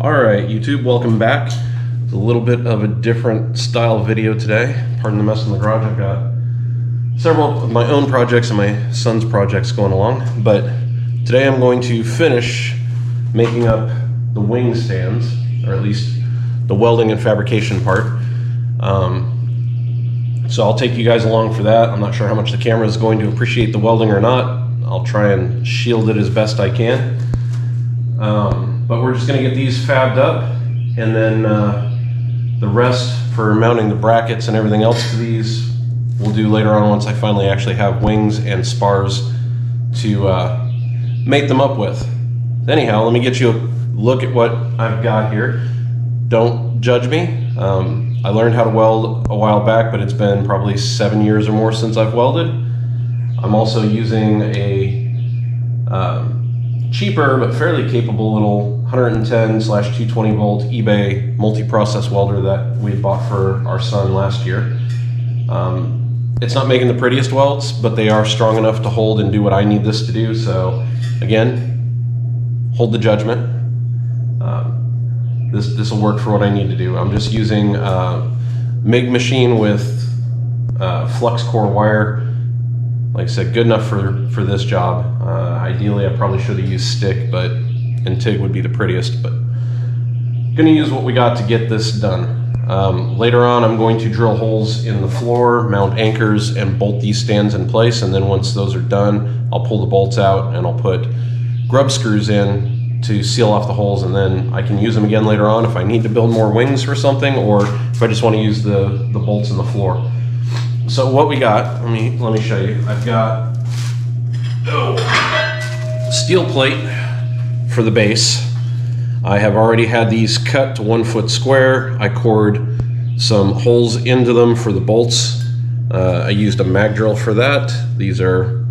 Alright YouTube, welcome back. It's a little bit of a different style video today. Pardon the mess in the garage. I've got several of my own projects and my son's projects going along, but today I'm going to finish making up the wing stands, or at least the welding and fabrication part. So I'll take you guys along for that. I'm not sure how much the camera is going to appreciate the welding or not. I'll try and shield it as best I can. But we're just going to get these fabbed up, and then the rest for mounting the brackets and everything else to these we'll do later on once I finally actually have wings and spars to make them up with. Anyhow, let me get you a look at what I've got here. Don't judge me. I learned how to weld a while back, but it's been probably 7 years or more since I've welded. I'm also using a cheaper but fairly capable little 110/220 volt eBay multi-process welder that we bought for our son last year. It's not making the prettiest welds, but they are strong enough to hold and do what I need this to do. So again, hold the judgment. This will work for what I need to do. I'm just using MIG machine with flux core wire. Like I said, good enough for this job. Ideally, I probably should have used stick, and TIG would be the prettiest, but gonna use what we got to get this done. Later on, I'm going to drill holes in the floor, mount anchors, and bolt these stands in place, and then once those are done, I'll pull the bolts out and I'll put grub screws in to seal off the holes, and then I can use them again later on if I need to build more wings for something, or if I just want to use the bolts in the floor. So what we got, let me show you. I've got steel plate for the base. I have already had these cut to 1 foot square. I cored some holes into them for the bolts. I used a mag drill for that. These are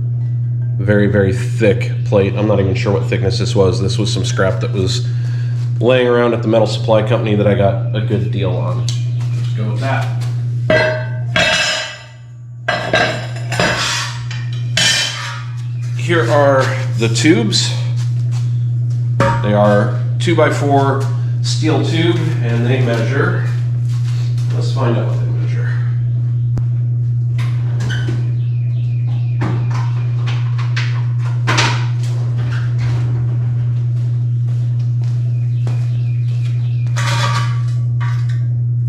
very, very thick plate. I'm not even sure what thickness this was. This was some scrap that was laying around at the metal supply company that I got a good deal on. Let's go with that. Here are the tubes. They are 2x4 steel tube, and they measure, let's find out what they measure.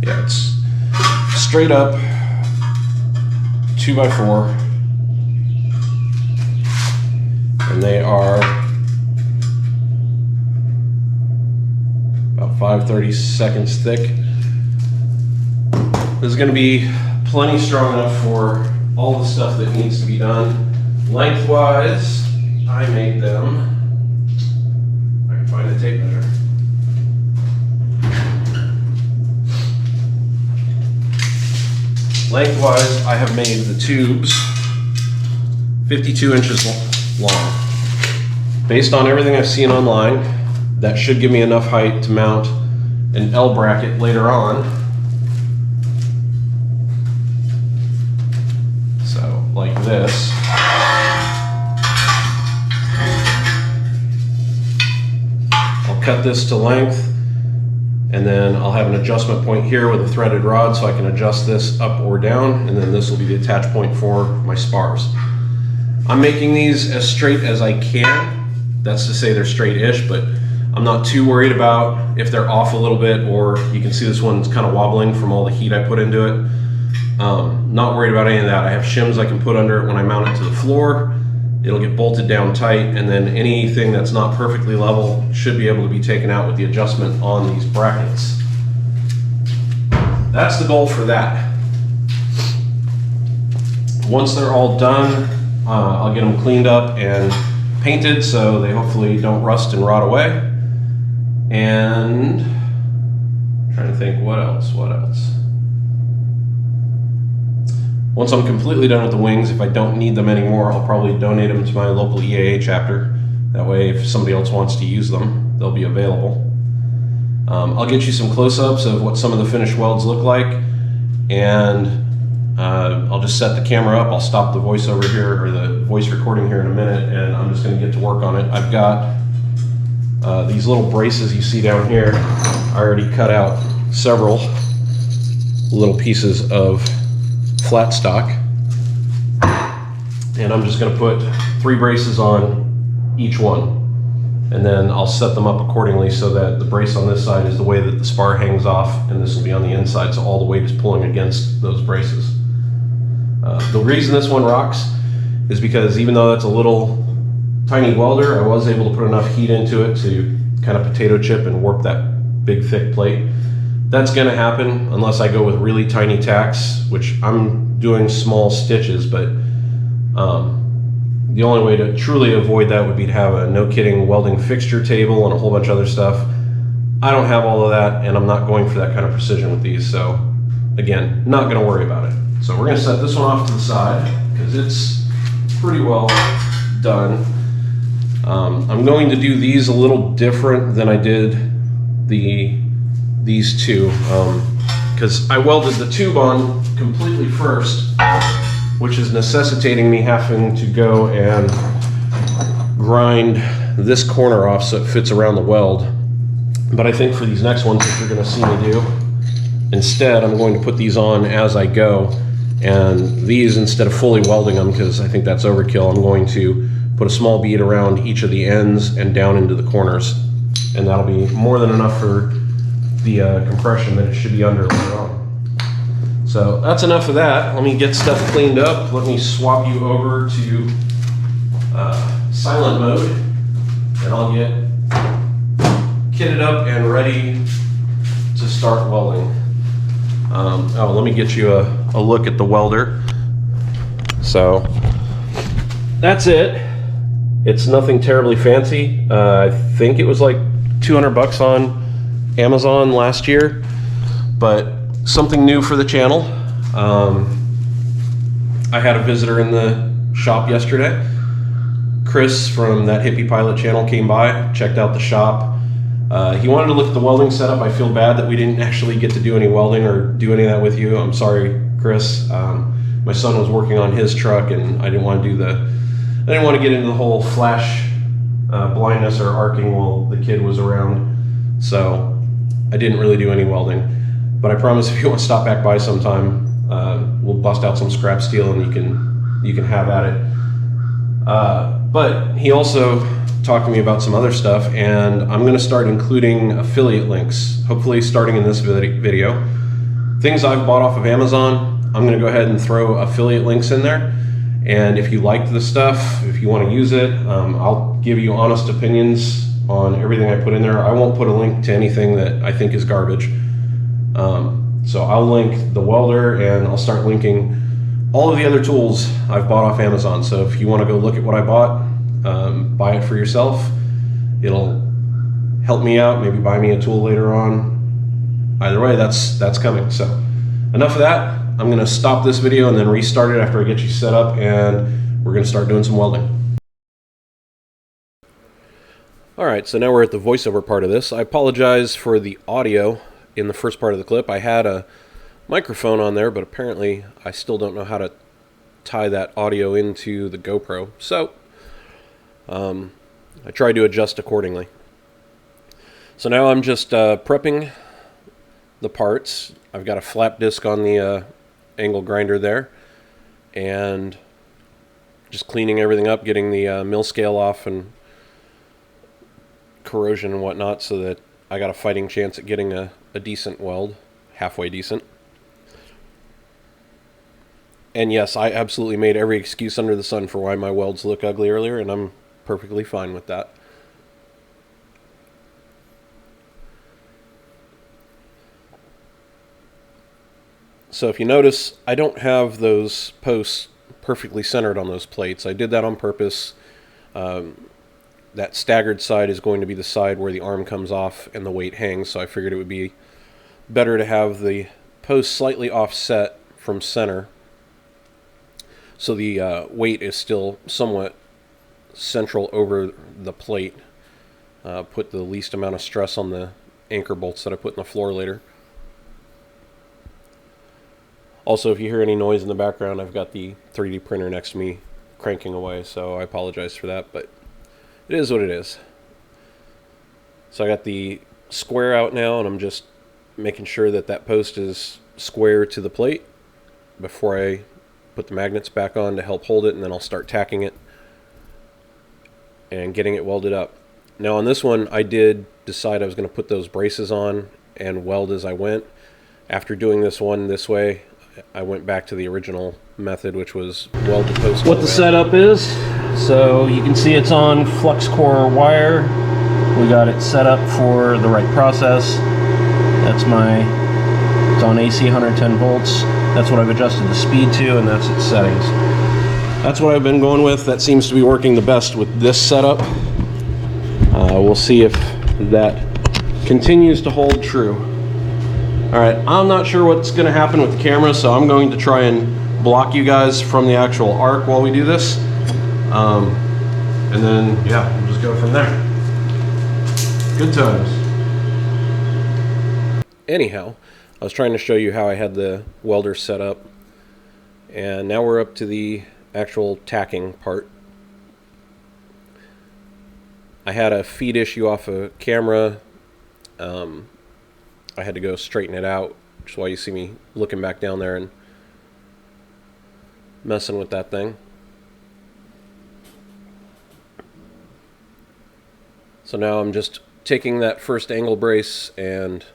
Yeah, it's straight up 2x4. And they are about 5/32 thick. This is going to be plenty strong enough for all the stuff that needs to be done. Lengthwise, I made them, if I can find a tape measure. Lengthwise, I have made the tubes 52 inches long. Based on everything I've seen online, that should give me enough height to mount an L bracket later on. So, like this. I'll cut this to length, and then I'll have an adjustment point here with a threaded rod so I can adjust this up or down, and then this will be the attach point for my spars. I'm making these as straight as I can. That's to say they're straight-ish, but I'm not too worried about if they're off a little bit, or you can see this one's kind of wobbling from all the heat I put into it. Not worried about any of that. I have shims I can put under it when I mount it to the floor. It'll get bolted down tight, and then anything that's not perfectly level should be able to be taken out with the adjustment on these brackets. That's the goal for that. Once they're all done, I'll get them cleaned up and painted so they hopefully don't rust and rot away. And I'm trying to think what else. Once I'm completely done with the wings, if I don't need them anymore, I'll probably donate them to my local EAA chapter. That way, if somebody else wants to use them, they'll be available. I'll get you some close-ups of what some of the finished welds look like, and I'll just set the camera up. I'll stop the voiceover here, or the voice recording here in a minute, and I'm just going to get to work on it. I've got These little braces you see down here, I already cut out several little pieces of flat stock. And I'm just going to put 3 braces on each one. And then I'll set them up accordingly so that the brace on this side is the way that the spar hangs off, and this will be on the inside, so all the weight is pulling against those braces. The reason this one rocks is because even though that's a little tiny welder, I was able to put enough heat into it to kind of potato chip and warp that big thick plate. That's going to happen unless I go with really tiny tacks, which I'm doing small stitches, but the only way to truly avoid that would be to have a no-kidding welding fixture table and a whole bunch of other stuff. I don't have all of that, and I'm not going for that kind of precision with these, so again, not going to worry about it. So we're going to set this one off to the side because it's pretty well done. I'm going to do these a little different than I did these two, because I welded the tube on completely first, which is necessitating me having to go and grind this corner off so it fits around the weld. But I think for these next ones that you're going to see me do, instead I'm going to put these on as I go, and these, instead of fully welding them because I think that's overkill, I'm going to put a small bead around each of the ends and down into the corners, and that'll be more than enough for the compression that it should be under later on. So that's enough of that. Let me get stuff cleaned up. Let me swap you over to silent mode, and I'll get kitted up and ready to start welding. Let me get you a look at the welder. So that's it. It's nothing terribly fancy. I think it was like 200 bucks on Amazon last year, but something new for the channel. I had a visitor in the shop yesterday. Chris from that Hippie Pilot channel came by, checked out the shop. He wanted to look at the welding setup. I feel bad that we didn't actually get to do any welding or do any of that with you. I'm sorry, Chris. My son was working on his truck, and I didn't want to get into the whole flash blindness or arcing while the kid was around. So I didn't really do any welding. But I promise if you want to stop back by sometime, we'll bust out some scrap steel and you can have at it. But he also talked to me about some other stuff, and I'm going to start including affiliate links, hopefully starting in this video. Things I've bought off of Amazon, I'm going to go ahead and throw affiliate links in there. And if you like the stuff, if you want to use it, I'll give you honest opinions on everything I put in there. I won't put a link to anything that I think is garbage. So I'll link the welder, and I'll start linking all of the other tools I've bought off Amazon. So if you want to go look at what I bought, buy it for yourself. It'll help me out, maybe buy me a tool later on. Either way, that's coming. So enough of that. I'm going to stop this video and then restart it after I get you set up, and we're going to start doing some welding. Alright, so now we're at the voiceover part of this. I apologize for the audio in the first part of the clip. I had a microphone on there, but apparently I still don't know how to tie that audio into the GoPro. So I tried to adjust accordingly. So now I'm just prepping the parts. I've got a flap disc on the angle grinder there, and just cleaning everything up, getting the mill scale off and corrosion and whatnot, so that I got a fighting chance at getting a decent weld, halfway decent. And yes, I absolutely made every excuse under the sun for why my welds look ugly earlier, and I'm perfectly fine with that. So if you notice, I don't have those posts perfectly centered on those plates. I did that on purpose. That staggered side is going to be the side where the arm comes off and the weight hangs, so I figured it would be better to have the post slightly offset from center, so the weight is still somewhat central over the plate. Put the least amount of stress on the anchor bolts that I put in the floor later. Also, if you hear any noise in the background, I've got the 3D printer next to me cranking away, so I apologize for that, but it is what it is. So I got the square out now, and I'm just making sure that that post is square to the plate before I put the magnets back on to help hold it, and then I'll start tacking it and getting it welded up. Now on this one, I did decide I was going to put those braces on and weld as I went. After doing this one this way, I went back to the original method, which was weld the post. What the setup is, so you can see it's on flux core wire. We got it set up for the right process. It's on AC 110 volts. That's what I've adjusted the speed to, and that's its settings. That's what I've been going with. That seems to be working the best with this setup. We'll see if that continues to hold true. All right, I'm not sure what's going to happen with the camera, so I'm going to try and block you guys from the actual arc while we do this. And then, yeah, we'll just go from there. Good times. Anyhow, I was trying to show you how I had the welder set up, and now we're up to the actual tacking part. I had a feed issue off a camera. I had to go straighten it out, which is why you see me looking back down there and messing with that thing. So now I'm just taking that first angle brace and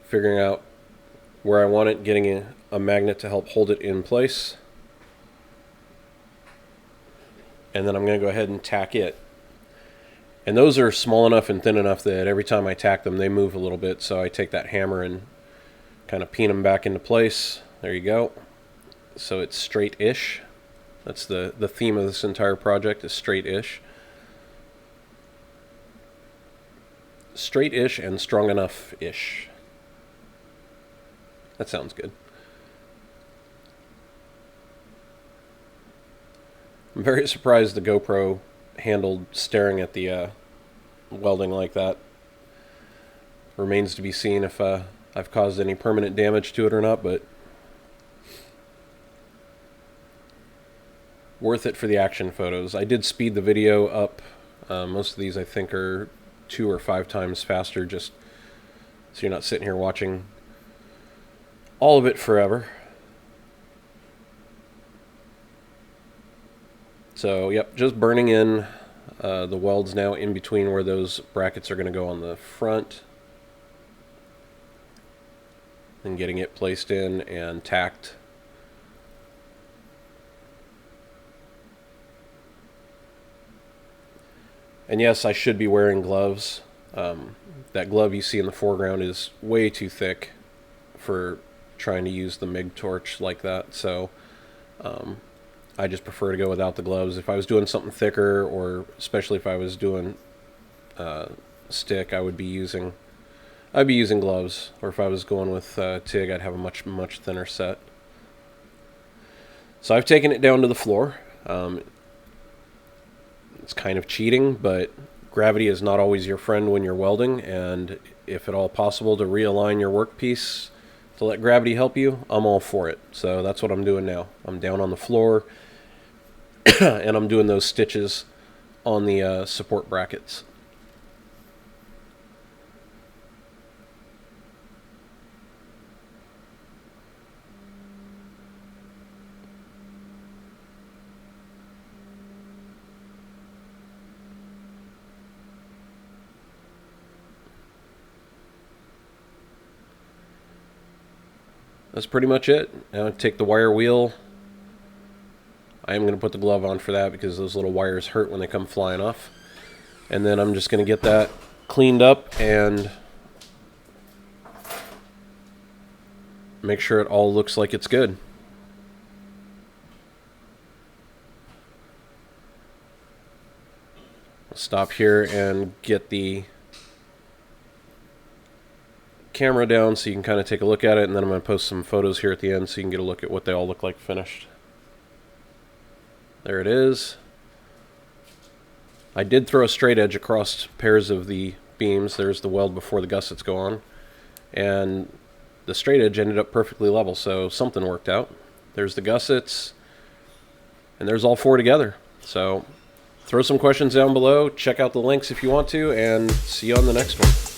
figuring out where I want it, getting a magnet to help hold it in place. And then I'm going to go ahead and tack it. And those are small enough and thin enough that every time I tack them, they move a little bit. So I take that hammer and kind of peen them back into place. There you go. So it's straight-ish. That's the theme of this entire project, is straight-ish. Straight-ish and strong enough-ish. That sounds good. I'm very surprised the GoPro handled staring at the welding like that. Remains to be seen if I've caused any permanent damage to it or not, but worth it for the action photos. I did speed the video up. Most of these I think are 2 or 5 times faster, just so you're not sitting here watching all of it forever. So, yep, just burning in the welds now in between where those brackets are going to go on the front. And getting it placed in and tacked. And yes, I should be wearing gloves. That glove you see in the foreground is way too thick for trying to use the MIG torch like that. So, I just prefer to go without the gloves. If I was doing something thicker, or especially if I was doing stick, I'd be using gloves. Or if I was going with TIG, I'd have a much thinner set. So I've taken it down to the floor. It's kind of cheating, but gravity is not always your friend when you're welding, and if at all possible to realign your workpiece to let gravity help you, I'm all for it. So that's what I'm doing now. I'm down on the floor and I'm doing those stitches on the support brackets. That's pretty much it. Now I take the wire wheel. I am going to put the glove on for that because those little wires hurt when they come flying off. And then I'm just going to get that cleaned up and make sure it all looks like it's good. I'll stop here and get the camera down so you can kind of take a look at it, and then I'm going to post some photos here at the end so you can get a look at what they all look like finished. There it is. I did throw a straight edge across pairs of the beams. There's the weld before the gussets go on, and the straight edge ended up perfectly level, so something worked out. There's the gussets, and there's all 4 together. So Throw some questions down below, check out the links if you want to, and see you on the next one.